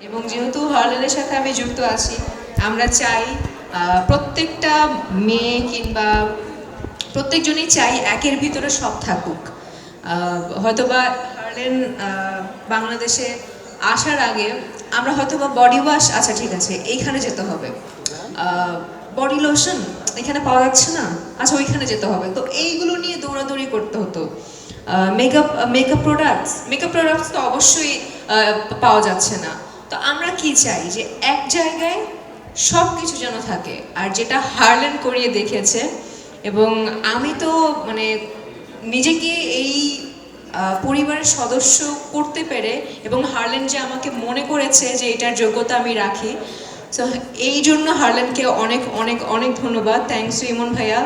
এবং যেহেতু হার্লেনের সাথে আমি যুক্ত আছি, আমরা চাই প্রত্যেকটা মেয়ে কিংবা প্রত্যেকজনই চাই একের ভিতরে সব থাকুক। হয়তোবা হার্লেন বাংলাদেশে আসার আগে আমরা হয়তোবা বডি ওয়াশ, আচ্ছা ঠিক আছে এইখানে যেতে হবে, বডি লোশন এখানে পাওয়া যাচ্ছে না, আচ্ছা ওইখানে যেতে হবে, তো এইগুলো নিয়ে দৌড়াদৌড়ি করতে হতো। মেকআপ মেকআপ প্রোডাক্টস তো অবশ্যই পাওয়া যাচ্ছে না। তো আমরা কি চাই যে এক জায়গায় সব কিছু যেন থাকে, আর যেটা হার্লেন করিয়ে দেখেছে। এবং আমি তো মানে নিজেকে এই পরিবারের সদস্য করতে পেরে, এবং হার্লেন যে আমাকে মনে করেছে যে এটার যোগ্যতা আমি রাখি, সো এই জন্য হার্লেনকে অনেক অনেক অনেক ধন্যবাদ। থ্যাংকস টু ইমন ভাইয়া।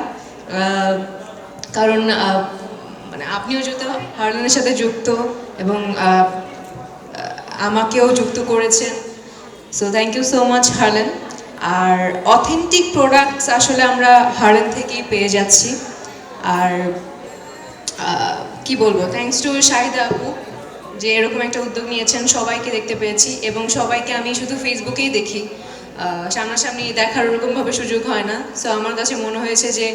কারণ মানে আপনিও যেহেতু হার্লেনের সাথে যুক্ত এবং আমাকেও যুক্ত করেছেন, so thank you so much Herlan. আর অথেন্টিক প্রোডাক্টস আসলে আমরা হার্লেন থেকেই পেয়ে যাচ্ছি। আর কি বলবো, থ্যাংকস টু শাহিদা আপু যে এরকম একটা উদ্যোগ নিয়েছেন। সবাইকে দেখতে পেয়েছি এবং সবাইকে আমি শুধু ফেসবুকেই দেখি, সামনাসামনি দেখার ওরকমভাবে সুযোগ হয় না। সো আমার কাছে মনে হয়েছে যে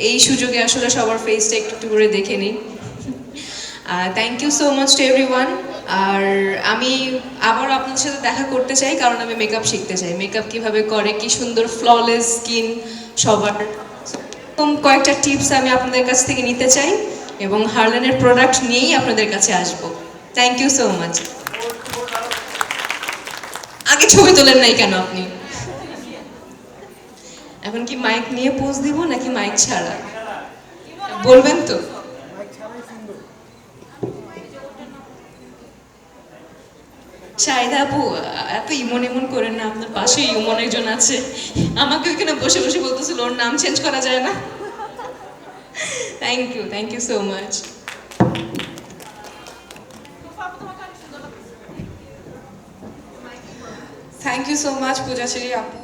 এই সুযোগে আসলে সবার ফেসটা একটু একটু করে দেখে নিই। Thank you so much to everyone. আর আমি আবার আপনাদের সাথে দেখা করতে চাই, কারণ আমি মেকআপ শিখতে চাই, মেকআপ কিভাবে করে, কি সুন্দর ফ্ললেস স্কিন সবার, এরকম কয়েকটা টিপস আমি আপনাদের কাছ থেকে নিতে চাই এবং হার্লেনের প্রোডাক্ট নিয়েই আপনাদের কাছে আসবো। Thank you so much. আগে ছবি তোলেন নাই কেন আপনি? এখন কি মাইক নিয়ে পোজ দিব নাকি মাইক ছাড়া বলবেন তো? শাহিদা আপু, এত ইমন ইমন করেন না, আপনার পাশে ইমন একজন আছে, আমাকে ওইখানে বসে বসে বলতেছিল ওর নাম চেঞ্জ করা যায় না। Thank you so much. Thank you so much Pujashree আপু।